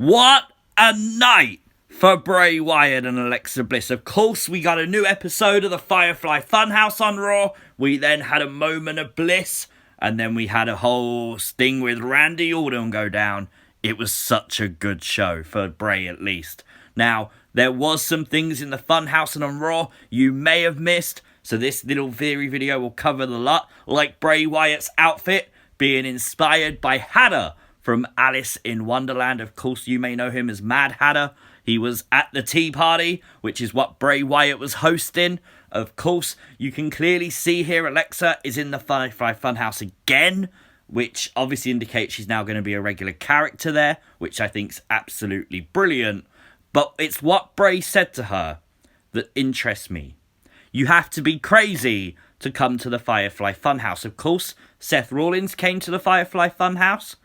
What a night for Bray Wyatt and Alexa Bliss. Of course, we got a new episode of the Firefly Funhouse on Raw. We then had a moment of bliss. And then we had a whole sting with Randy Orton go down. It was such a good show, for Bray at least. Now, there was some things in the Funhouse and on Raw you may have missed. So this little theory video will cover the lot. Like Bray Wyatt's outfit being inspired by Hatter from Alice in Wonderland. Of course, you may know him as Mad Hatter. He was at the tea party, which is what Bray Wyatt was hosting. Of course, you can clearly see here Alexa is in the Firefly Funhouse again, which obviously indicates she's now going to be a regular character there, which I think's absolutely brilliant. But it's what Bray said to her that interests me. You have to be crazy to come to the Firefly Funhouse. Of course, Seth Rollins came to the Firefly Funhouse.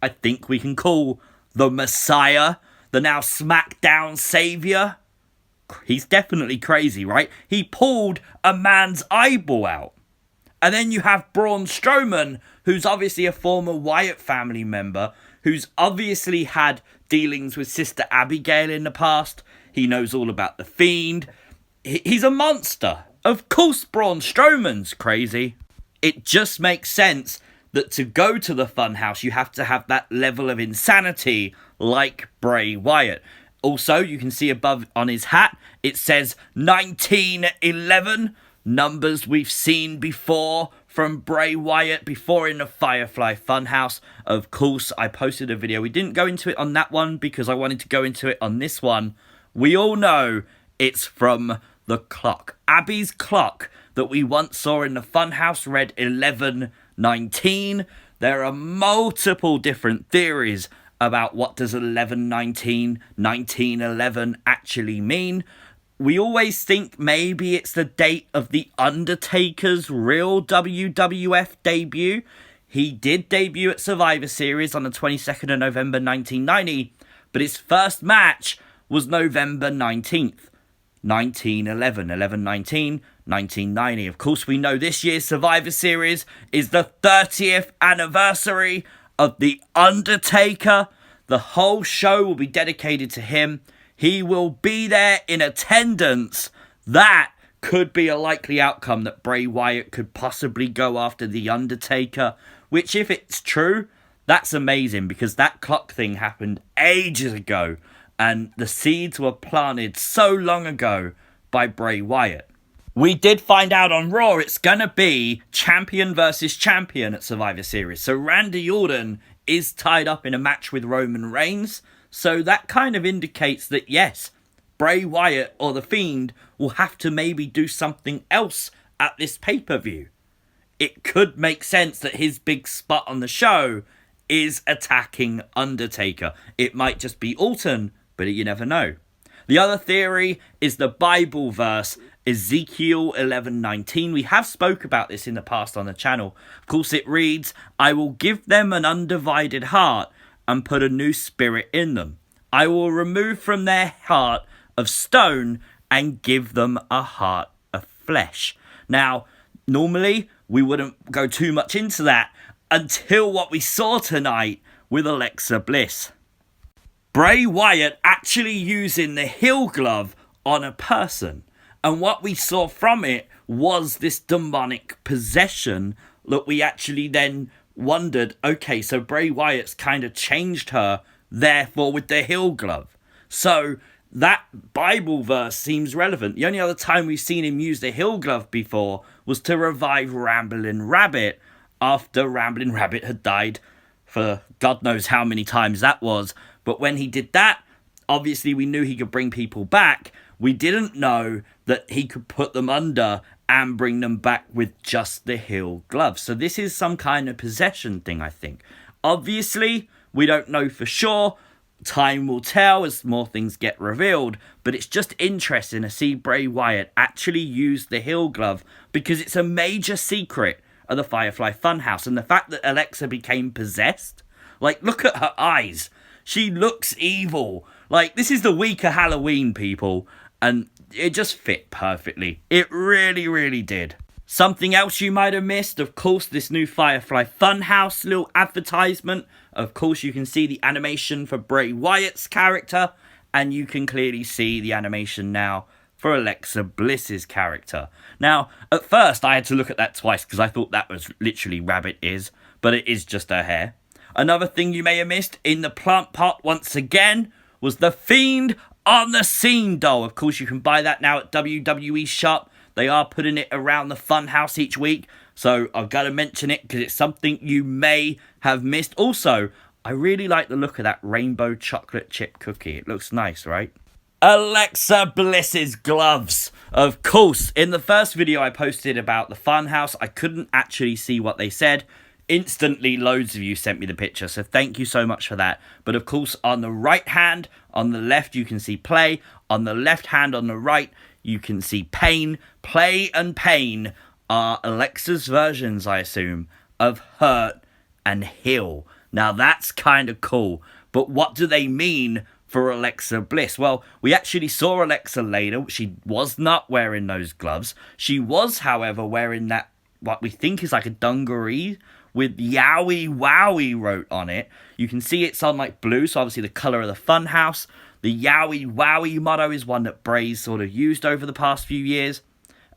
I think we can call the Messiah, the now SmackDown savior. He's definitely crazy, right? He pulled a man's eyeball out. And then you have Braun Strowman, who's obviously a former Wyatt family member, who's obviously had dealings with Sister Abigail in the past. He knows all about the Fiend. He's a monster. Of course Braun Strowman's crazy. It just makes sense that to go to the Funhouse, you have to have that level of insanity like Bray Wyatt. Also, you can see above on his hat, it says 1911, numbers we've seen before from Bray Wyatt before in the Firefly Funhouse. Of course, I posted a video. We didn't go into it on that one because I wanted to go into it on this one. We all know it's from the clock. Abby's clock that we once saw in the Funhouse read 11:19. There are multiple different theories about what does 11:19, 1911 actually mean. We always think maybe it's the date of The Undertaker's real WWF debut. He did debut at Survivor Series on the 22nd of November 1990, but his first match was November 19th, 1911, 11:19, 1990. Of course, we know this year's Survivor Series is the 30th anniversary of The Undertaker. The whole show will be dedicated to him. He will be there in attendance. That could be a likely outcome, that Bray Wyatt could possibly go after The Undertaker, which if it's true, that's amazing because that clock thing happened ages ago and the seeds were planted so long ago by Bray Wyatt. We did find out on Raw it's going to be champion versus champion at Survivor Series. So Randy Orton is tied up in a match with Roman Reigns. So that kind of indicates that, yes, Bray Wyatt or The Fiend will have to maybe do something else at this pay-per-view. It could make sense that his big spot on the show is attacking Undertaker. It might just be Orton, but you never know. The other theory is the Bible verse Ezekiel 11:19. We have spoke about this in the past on the channel. Of course, it reads, I will give them an undivided heart and put a new spirit in them. I will remove from their heart of stone and give them a heart of flesh. Now, normally we wouldn't go too much into that until what we saw tonight with Alexa Bliss. Bray Wyatt actually using the heel glove on a person. And what we saw from it was this demonic possession that we actually then wondered, okay, so Bray Wyatt's kind of changed her, therefore, with the heel glove. So that Bible verse seems relevant. The only other time we've seen him use the heel glove before was to revive Ramblin' Rabbit after Ramblin' Rabbit had died for God knows how many times that was. But when he did that, obviously we knew he could bring people back. We didn't know that he could put them under and bring them back with just the heel glove. So this is some kind of possession thing, I think. Obviously, we don't know for sure. Time will tell as more things get revealed. But it's just interesting to see Bray Wyatt actually use the heel glove because it's a major secret of the Firefly Funhouse. And the fact that Alexa became possessed, like, look at her eyes. She looks evil. Like, this is the week of Halloween, people. And it just fit perfectly. It really, really did. Something else you might have missed, of course, this new Firefly Funhouse little advertisement. Of course, you can see the animation for Bray Wyatt's character, and you can clearly see the animation now for Alexa Bliss's character. Now, at first, I had to look at that twice because I thought that was literally rabbit ears, but it is just her hair. Another thing you may have missed in the plant pot once again was the Fiend on the Scene doll. Of course, you can buy that now at WWE shop. They are putting it around the Funhouse each week, so I've got to mention it because it's something you may have missed. Also, I really like the look of that rainbow chocolate chip cookie. It looks nice, right? Alexa Bliss's gloves. Of course, in the first video I posted about the Funhouse, I couldn't actually see what they said. Instantly, loads of you sent me the picture, so thank you so much for that. But of course, on the right hand, on the left, you can see play. On the left hand, on the right, you can see pain. Play and pain are Alexa's versions, I assume, of hurt and heal. Now, that's kind of cool. But what do they mean for Alexa Bliss? Well, we actually saw Alexa later. She was not wearing those gloves. She was, however, wearing that, what we think is like a dungaree with Yowie Wowie wrote on it. You can see it's on like blue, so obviously the colour of the Funhouse. The Yowie Wowie motto is one that Bray's sort of used over the past few years.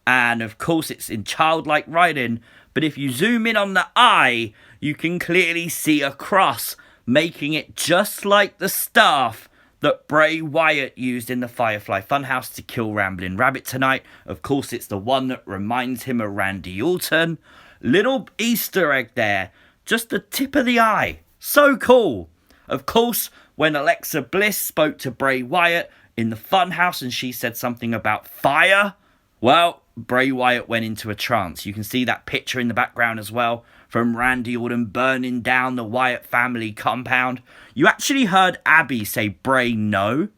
And of course it's in childlike writing, but if you zoom in on the eye, you can clearly see a cross, making it just like the staff that Bray Wyatt used in the Firefly Funhouse to kill Ramblin' Rabbit tonight. Of course, it's the one that reminds him of Randy Orton. Little Easter egg there. Just the tip of the eye. So cool. Of course, when Alexa Bliss spoke to Bray Wyatt in the Funhouse and she said something about fire, well, Bray Wyatt went into a trance. You can see that picture in the background as well from Randy Orton burning down the Wyatt family compound. You actually heard Abby say Bray no,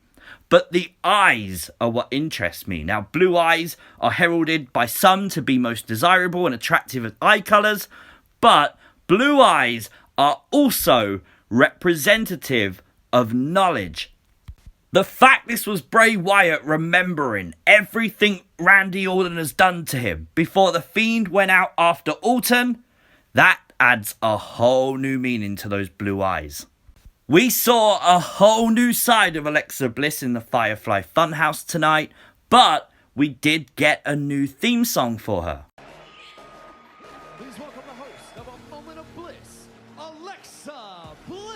but the eyes are what interests me. Now, blue eyes are heralded by some to be most desirable and attractive as eye colours, but blue eyes are also representative of knowledge. The fact this was Bray Wyatt remembering everything Randy Orton has done to him before the Fiend went out after Orton, that adds a whole new meaning to those blue eyes. We saw a whole new side of Alexa Bliss in the Firefly Funhouse tonight, but we did get a new theme song for her. Please welcome the host of A Moment of Bliss, Alexa Bliss!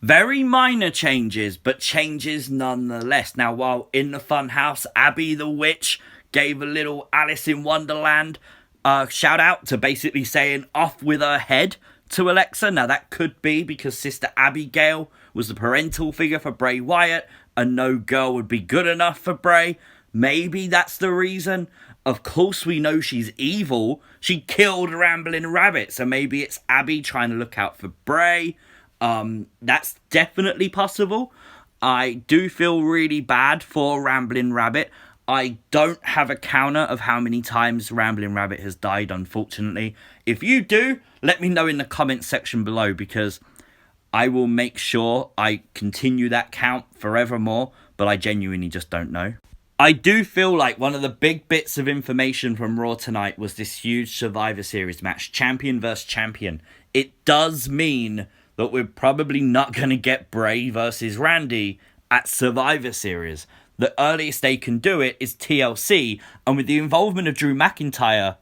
Very minor changes, but changes nonetheless. Now, while in the Funhouse, Abby the Witch gave a little Alice in Wonderland shout out to basically saying off with her head to Alexa. Now, that could be because Sister Abigail was the parental figure for Bray Wyatt, and no girl would be good enough for Bray. Maybe that's the reason. Of course, we know she's evil. She killed Ramblin' Rabbit, so maybe it's Abby trying to look out for Bray. That's definitely possible. I do feel really bad for Ramblin' Rabbit. I don't have a counter of how many times Ramblin' Rabbit has died, unfortunately. If you do, let me know in the comments section below, because I will make sure I continue that count forevermore, but I genuinely just don't know. I do feel like one of the big bits of information from Raw tonight was this huge Survivor Series match, champion versus champion. It does mean that we're probably not going to get Bray versus Randy at Survivor Series. The earliest they can do it is TLC, and with the involvement of Drew McIntyre,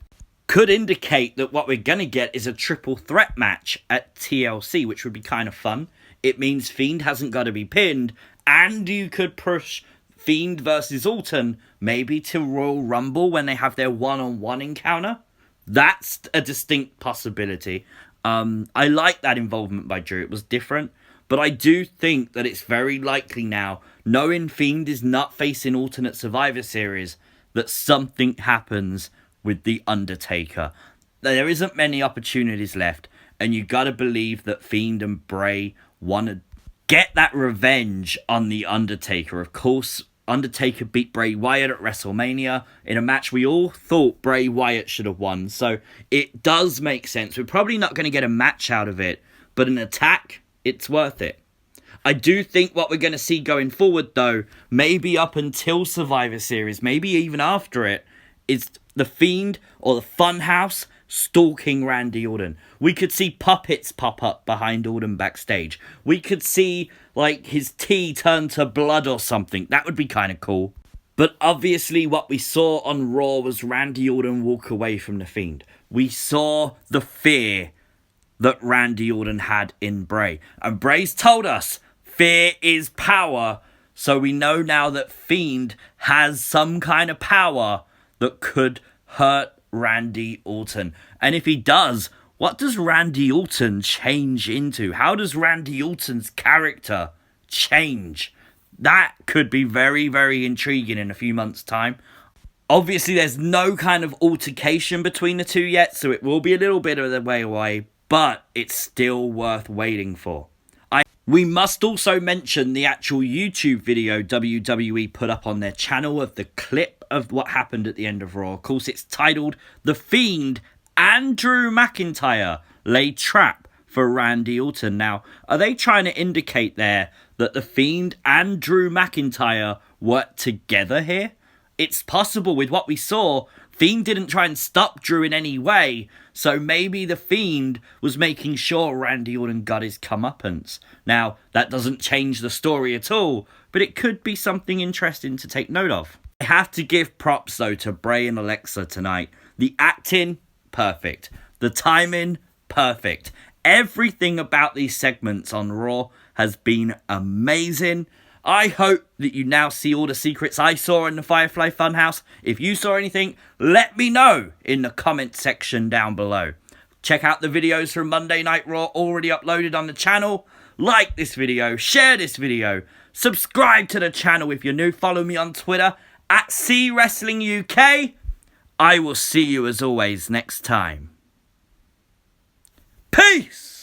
could indicate that what we're going to get is a triple threat match at TLC, which would be kind of fun. It means Fiend hasn't got to be pinned, and you could push Fiend versus Orton maybe to Royal Rumble when they have their one-on-one encounter. That's a distinct possibility. I like that involvement by Drew. It was different. But I do think that it's very likely now, knowing Fiend is not facing alternate Survivor Series, that something happens with The Undertaker. There isn't many opportunities left, and you gotta believe that Fiend and Bray want to get that revenge on The Undertaker. Of course, Undertaker beat Bray Wyatt at WrestleMania in a match we all thought Bray Wyatt should have won, so it does make sense. We're probably not going to get a match out of it, but an attack, it's worth it. I do think what we're going to see going forward, though, maybe up until Survivor Series, maybe even after it, is the Fiend or the Funhouse stalking Randy Orton. We could see puppets pop up behind Orton backstage. We could see, like, his tea turn to blood or something. That would be kind of cool. But obviously what we saw on Raw was Randy Orton walk away from the Fiend. We saw the fear that Randy Orton had in Bray. And Bray's told us fear is power. So we know now that Fiend has some kind of power that could hurt Randy Orton. And if he does, what does Randy Orton change into? How does Randy Orton's character change? That could be very, very intriguing in a few months' time. Obviously, there's no kind of altercation between the two yet, so it will be a little bit of the way away, but it's still worth waiting for. We must also mention the actual YouTube video WWE put up on their channel of the clip of what happened at the end of Raw. Of course, it's titled "The Fiend and Drew McIntyre Lay Trap for Randy Orton." Now, are they trying to indicate there that The Fiend and Drew McIntyre worked together here? It's possible with what we saw. Fiend didn't try and stop Drew in any way, so maybe the Fiend was making sure Randy Orton got his comeuppance. Now, that doesn't change the story at all, but it could be something interesting to take note of. I have to give props, though, to Bray and Alexa tonight. The acting, perfect. The timing, perfect. Everything about these segments on Raw has been amazing. I hope that you now see all the secrets I saw in the Firefly Funhouse. If you saw anything, let me know in the comment section down below. Check out the videos from Monday Night Raw already uploaded on the channel. Like this video, share this video, subscribe to the channel if you're new. Follow me on Twitter at CWrestlingUK. I will see you as always next time. Peace!